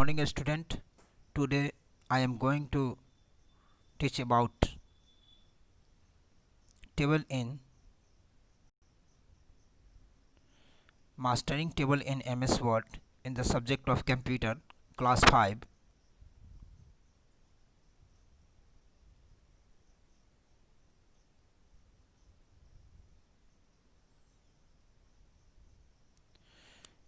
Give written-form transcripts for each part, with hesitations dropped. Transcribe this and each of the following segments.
morning, student. Today I am going to teach about table in mastering table in MS Word in the subject of computer, class 5.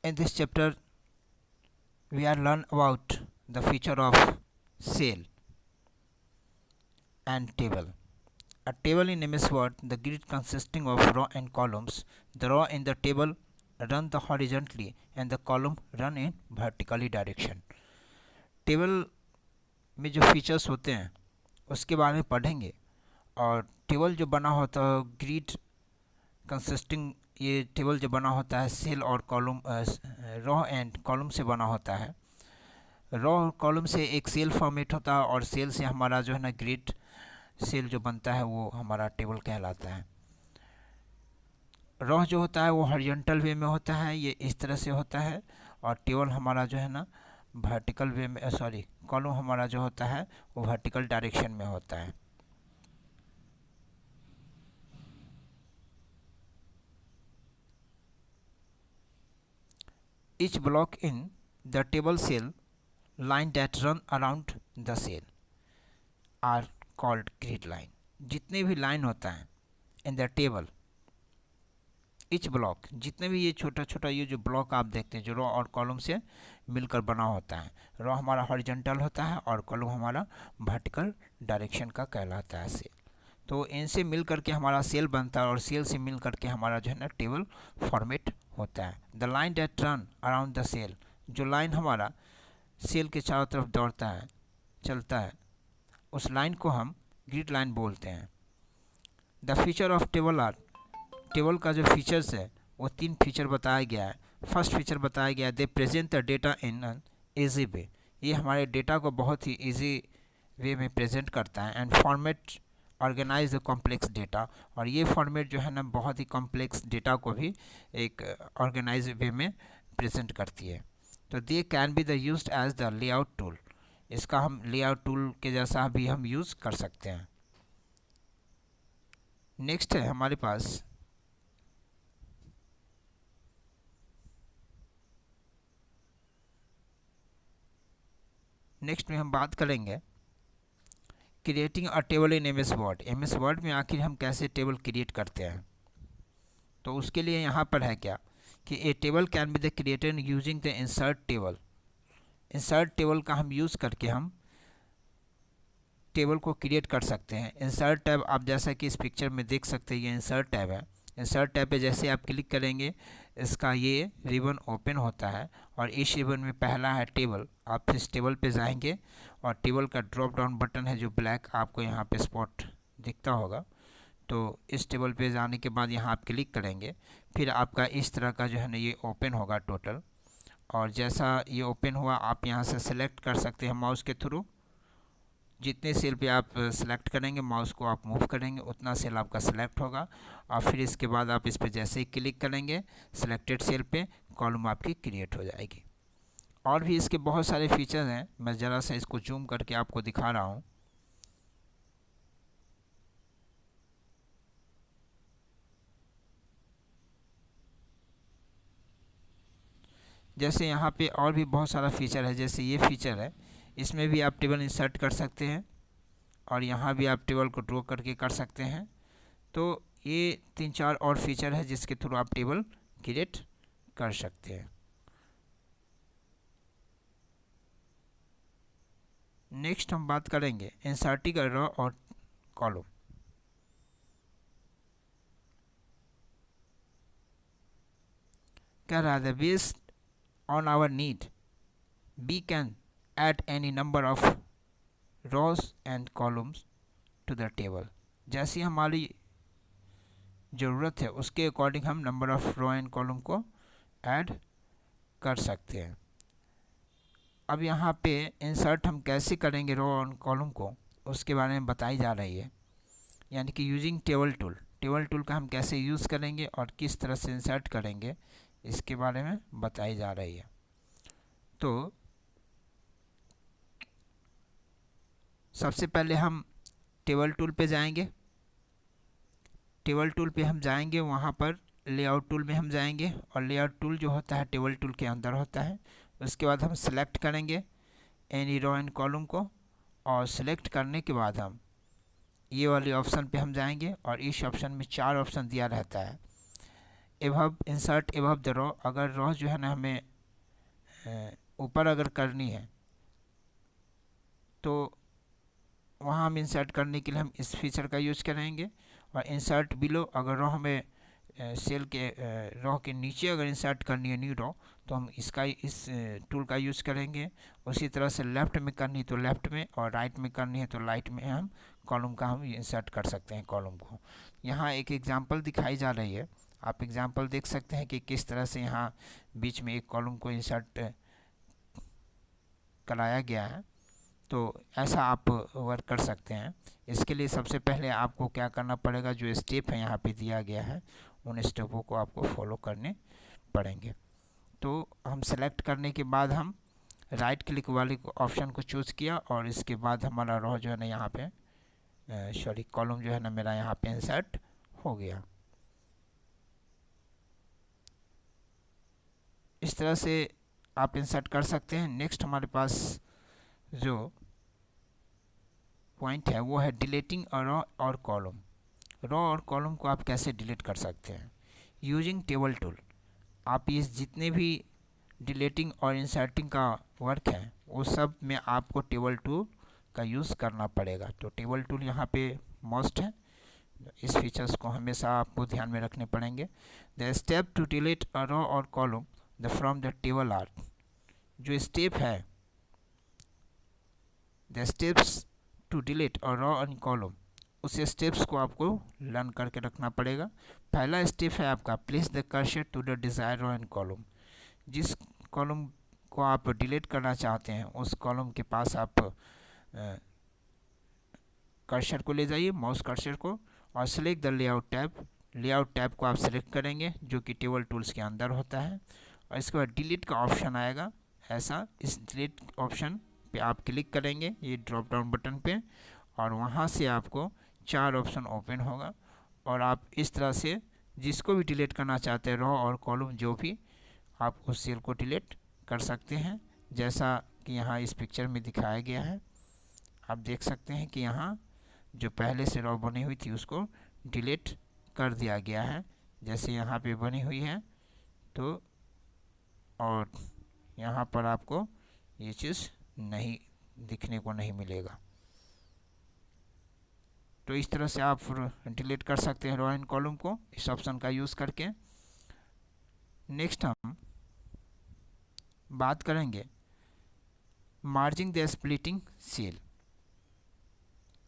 In this chapter we are learn about the feature of cell and table. A table in MS Word, the grid consisting of row and columns. The row in the table run the horizontally and the column run in vertically direction. Table में जो features होते हैं उसके बारे में पढ़ेंगे। और table जो बना होता है ग्रिड कंसिस्टिंग, ये टेबल जो बना होता है सेल और कॉलम, रो एंड कॉलम से बना होता है। रो और कॉलम से एक सेल फॉर्मेट होता है और सेल से हमारा जो है ना ग्रिड सेल जो बनता है वो हमारा टेबल कहलाता है। रो जो होता है वो हॉरिजॉन्टल वे में होता है, ये इस तरह से होता है। और टेबल हमारा जो है ना वर्टिकल वे में, कॉलम हमारा जो होता है वो वर्टिकल डायरेक्शन में होता है। Each block in the table cell line that run around the cell are called grid line. जितने भी लाइन होता है in the table, etch block, जितने भी ये छोटा छोटा ये जो ब्लॉक आप देखते हैं जो रो और कॉलम से मिलकर बना होता है। रो हमारा हॉरिजॉन्टल होता है और कॉलम हमारा वर्टिकल डायरेक्शन का कहलाता है सेल। तो इनसे मिल करके हमारा सेल बनता है और सेल से मिल करके हमारा जो है ना टेबल फॉर्मेट होता है। The line that run around the cell, जो लाइन हमारा सेल के चारों तरफ दौड़ता है, चलता है, उस लाइन को हम ग्रिड लाइन बोलते हैं। The feature of table are, table का जो फीचर्स है वो 3 फीचर बताया गया है। फर्स्ट फीचर बताया गया है दे present the data in an easy way, ये हमारे डेटा को बहुत ही ईजी वे में प्रेजेंट करता है। And format organize the complex data, और ये फॉर्मेट जो है ना बहुत ही कॉम्प्लेक्स डेटा को भी एक ऑर्गेनाइज वे में प्रेजेंट करती है। तो they can be the used as the layout tool, इसका हम लेआउट टूल के जैसा भी हम यूज़ कर सकते हैं। नेक्स्ट है हमारे पास नेक्स्ट में हम बात करेंगे creating a table in M S Word. M S Word में आखिर हम कैसे टेबल क्रिएट करते हैं। तो उसके लिए यहाँ पर है क्या कि a table can be the created using the insert table. Insert table का हम यूज़ करके हम टेबल को क्रिएट कर सकते हैं। इंसर्ट टैब आप जैसा कि इस पिक्चर में देख सकते हैं, ये इंसर्ट टैब है। इंसर्ट टैब पे जैसे आप क्लिक करेंगे इसका ये रिबन ओपन होता है और इस रिबन में पहला है टेबल। आप इस टेबल पे जाएंगे और टेबल का ड्रॉप डाउन बटन है जो ब्लैक आपको यहाँ पे स्पॉट दिखता होगा। तो इस टेबल पे जाने के बाद यहाँ आप क्लिक करेंगे, फिर आपका इस तरह का जो है ना ये ओपन होगा टोटल। और जैसा ये ओपन हुआ आप यहाँ से सिलेक्ट कर सकते हैं माउस के थ्रू। जितने सेल पे आप सेलेक्ट करेंगे माउस को आप मूव करेंगे उतना सेल आपका सेलेक्ट होगा। और फिर इसके बाद आप इस पर जैसे ही क्लिक करेंगे सिलेक्टेड सेल पे कॉलम आपकी क्रिएट हो जाएगी। और भी इसके बहुत सारे फीचर्स हैं, मैं ज़रा सा इसको जूम करके आपको दिखा रहा हूँ। जैसे यहाँ पे और भी बहुत सारा फीचर है, जैसे ये फीचर है, इसमें भी आप टेबल इंसर्ट कर सकते हैं और यहाँ भी आप टेबल को ड्रॉ करके कर सकते हैं। तो ये 3-4 और फीचर है जिसके थ्रू आप टेबल क्रिएट कर सकते हैं। नेक्स्ट हम बात करेंगे इंसर्टिंग रो और कॉलम। कह रहा है based on our need we can add any number of rows and columns to the table। जैसी हमारी ज़रूरत है उसके अकॉर्डिंग हम number of row and column को ऐड कर सकते हैं। अब यहाँ पे इंसर्ट हम कैसे करेंगे रो और कॉलम को, उसके बारे में बताई जा रही है। यानी कि using table tool, table tool का हम कैसे यूज़ करेंगे और किस तरह से इंसर्ट करेंगे इसके बारे में बताई जा रही है। तो सबसे पहले हम टेबल टूल पे जाएंगे। टेबल टूल पे हम जाएंगे, वहाँ पर लेआउट टूल में हम जाएंगे और लेआउट टूल जो होता है टेबल टूल के अंदर होता है। उसके बाद हम सेलेक्ट करेंगे एनी रो एंड कॉलम को, और सेलेक्ट करने के बाद हम ये वाले ऑप्शन पे हम जाएंगे और इस ऑप्शन में 4 ऑप्शन दिया रहता है। Above insert above the row, अगर रो जो है ना हमें ऊपर अगर करनी है तो वहाँ हम इंसर्ट करने के लिए हम इस फीचर का यूज़ करेंगे। और इंसर्ट बिलो, अगर रो हमें सेल के रो के नीचे अगर इंसर्ट करनी है न्यू रो, तो हम इस टूल का यूज़ करेंगे। उसी तरह से लेफ़्ट में करनी है तो लेफ़्ट में, और राइट में करनी है तो राइट में हम कॉलम का हम इंसर्ट कर सकते हैं कॉलम को। यहाँ एक एग्जांपल दिखाई जा रही है, आप एग्जांपल देख सकते हैं कि किस तरह से यहाँ बीच में एक कॉलम को इंसर्ट कराया गया है। तो ऐसा आप वर्क कर सकते हैं। इसके लिए सबसे पहले आपको क्या करना पड़ेगा, जो स्टेप है यहाँ पे दिया गया है उन स्टेपों को आपको फॉलो करने पड़ेंगे। तो हम सेलेक्ट करने के बाद हम राइट क्लिक वाले ऑप्शन को चूज़ किया और इसके बाद हमारा रो जो है ना यहाँ पे कॉलम जो है ना मेरा यहाँ पे इंसर्ट हो गया। इस तरह से आप इंसर्ट कर सकते हैं। नेक्स्ट हमारे पास जो पॉइंट है वो है डिलीटिंग अ रो और कॉलम। रो और कॉलम को आप कैसे डिलीट कर सकते हैं यूजिंग टेबल टूल। आप ये जितने भी डिलीटिंग और इंसर्टिंग का वर्क है वो सब में आपको टेबल टूल का यूज़ करना पड़ेगा। तो टेबल टूल यहाँ पे मस्ट है, इस फीचर्स को हमेशा आपको ध्यान में रखने पड़ेंगे। The step to delete a row और column the from the table are, जो स्टेप है the steps to delete a row and column, उस स्टेप्स को आपको लर्न करके रखना पड़ेगा। पहला स्टेप है आपका place the cursor to the desire row and column. जिस कॉलम को आप डिलीट करना चाहते हैं उस कॉलम के पास आप कर्सर को ले जाइए, माउस कर्सर को, और select the layout tab. Layout tab को आप सेलेक्ट करेंगे जो कि टेबल टूल्स के अंदर होता है। और इसके बाद डिलीट का ऑप्शन आएगा ऐसा, इस डिलीट ऑप्शन पे आप क्लिक करेंगे ये ड्रॉप डाउन बटन पे, और वहाँ से आपको 4 ऑप्शन ओपन होगा और आप इस तरह से जिसको भी डिलीट करना चाहते हैं रो और कॉलम जो भी, आप उस सेल को डिलीट कर सकते हैं। जैसा कि यहाँ इस पिक्चर में दिखाया गया है, आप देख सकते हैं कि यहाँ जो पहले से रो बनी हुई थी उसको डिलीट कर दिया गया है, जैसे यहाँ पे बनी हुई है। तो और यहाँ पर आपको ये चीज़ नहीं दिखने को नहीं मिलेगा। तो इस तरह से आप डिलीट कर सकते हैं रो एंड कॉलम को इस ऑप्शन का यूज़ करके। नेक्स्ट हम बात करेंगे मार्जिंग द स्प्लिटिंग सेल।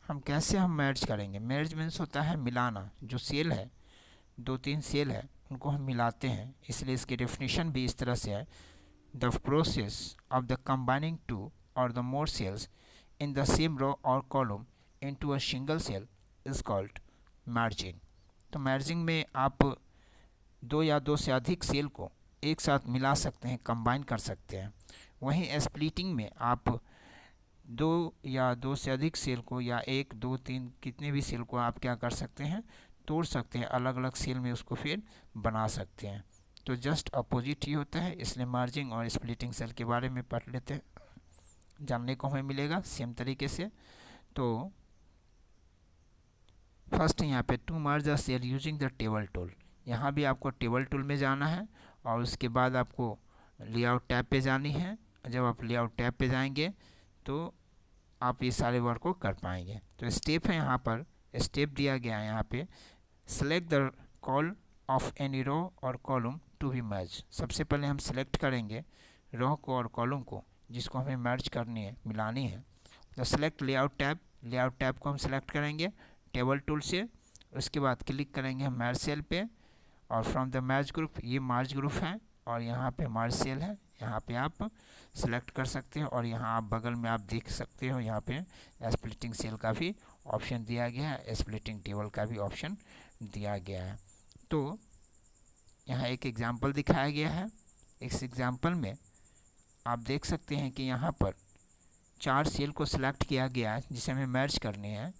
हम कैसे मर्ज करेंगे। मर्ज मीन्स होता है मिलाना। जो सेल है, 2-3 सेल है, उनको हम मिलाते हैं, इसलिए इसकी डेफिनेशन भी इस तरह से है, the process of the combining 2 और the more cells in the same row और column into a single cell is called merging. तो मर्जिंग में आप 2 या 2 से अधिक सेल को एक साथ मिला सकते हैं, कंबाइन कर सकते हैं। वहीं स्प्लिटिंग में आप 2 या 2 से अधिक सेल को या 1, 2, 3 कितने भी सेल को आप क्या कर सकते हैं, तोड़ सकते हैं, अलग अलग सेल में उसको फिर बना सकते हैं। तो जस्ट अपोजिट ही होता है, इसलिए मर्जिंग और स्प्लिटिंग सेल के बारे में पढ़ लेते हैं, जानने को हमें मिलेगा सेम तरीके से। तो फर्स्ट यहाँ पे to merge a cell using the table tool, यहाँ भी आपको टेबल टूल में जाना है और उसके बाद आपको लेआउट टैब पे जानी है। जब आप लेआउट टैब पे जाएंगे तो आप ये सारे वर्क को कर पाएंगे। तो स्टेप है, यहाँ पर स्टेप दिया गया है यहाँ पे, select the col of any row और कॉलम टू बी मर्ज। सबसे पहले हम सेलेक्ट करेंगे रो को और कॉलम को जिसको हमें मर्ज करनी है, मिलानी है। तो select layout tab, layout tab को हम सेलेक्ट करेंगे टेबल टूल से। उसके बाद क्लिक करेंगे हम मर्ज सेल पे, और फ्रॉम द मर्ज ग्रुप, ये मर्ज ग्रुप है और यहाँ पे मर्ज सेल है, यहाँ पे आप सेलेक्ट कर सकते हैं। और यहाँ आप बगल में आप देख सकते हो यहाँ पे स्प्लिटिंग सेल का भी ऑप्शन दिया गया है, स्प्लिटिंग टेबल का भी ऑप्शन दिया गया है। तो यहाँ एक एग्जांपल दिखाया गया है। इस एग्जांपल में आप देख सकते हैं कि यहाँ पर 4 सेल को सिलेक्ट किया गया है जिसे हमें मर्ज करनी है,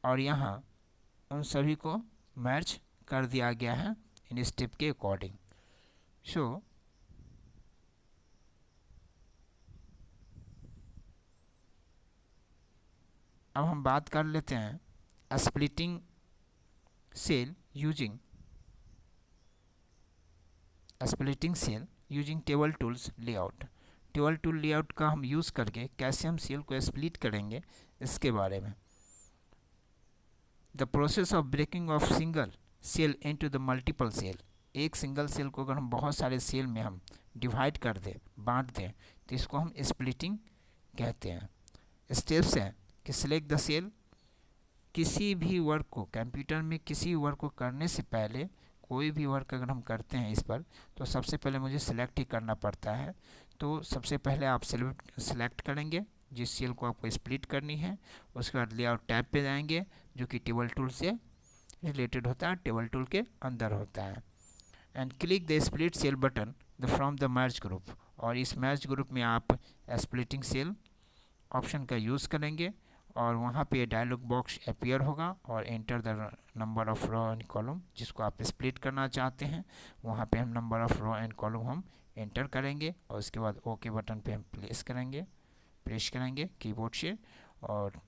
और यहाँ उन सभी को मर्ज कर दिया गया है इन स्टेप के अकॉर्डिंग। सो अब हम बात कर लेते हैं splitting cell using table tools layout. Table tool layout का हम यूज़ करके कैसे हम सेल को स्प्लिट करेंगे इसके बारे में। The process of breaking of single cell into the multiple cell. एक सिंगल सेल को अगर हम बहुत सारे सेल में हम डिवाइड कर दें, बांट दें, तो इसको हम स्प्लिटिंग कहते हैं। स्टेप्स हैं कि सिलेक्ट द सेल। किसी भी वर्क को कंप्यूटर में किसी वर्क को करने से पहले, कोई भी वर्क अगर हम करते हैं इस पर, तो सबसे पहले मुझे सिलेक्ट ही करना पड़ता है। तो सबसे पहले आप सिलेक्ट करेंगे जिस सेल को आपको स्प्लिट करनी है। उसके बाद लेआउट टैब पे जाएंगे जो कि टेबल टूल से रिलेटेड होता है, टेबल टूल के अंदर होता है। And click the split cell button from the merge group. और इस मर्ज ग्रुप में आप स्प्लिटिंग सेल ऑप्शन का यूज़ करेंगे और वहाँ पे डायलॉग बॉक्स अपीयर होगा और enter the number of row and column. जिसको आप स्प्लिट करना चाहते हैं वहाँ पे हम number of row and column हम एंटर करेंगे और उसके बाद ओके बटन पे हम प्रेस करेंगे कीबोर्ड से। और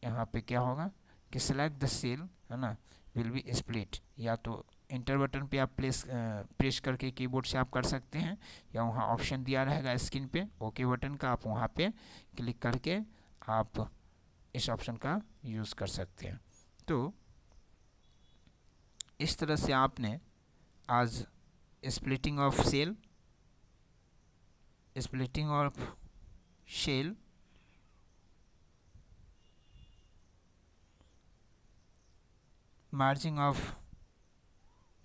यहाँ पे क्या होगा कि सिलेक्ट द सेल, है ना, विल बी स्प्लिट। या तो इंटर बटन पे आप प्रेस करके कीबोर्ड से आप कर सकते हैं, या वहाँ ऑप्शन दिया रहेगा स्क्रीन पे ओके बटन का, आप वहाँ पे क्लिक करके आप इस ऑप्शन का यूज़ कर सकते हैं। तो इस तरह से आपने आज splitting of cell, merging of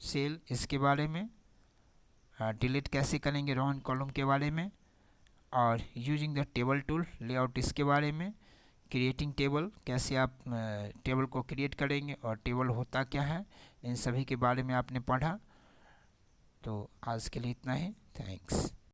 cell इसके बारे में, डिलीट कैसे करेंगे रो एंड कॉलम के बारे में, और using the table tool layout इसके बारे में, क्रिएटिंग टेबल कैसे आप टेबल को क्रिएट करेंगे और टेबल होता क्या है, इन सभी के बारे में आपने पढ़ा। तो आज के लिए इतना ही। थैंक्स।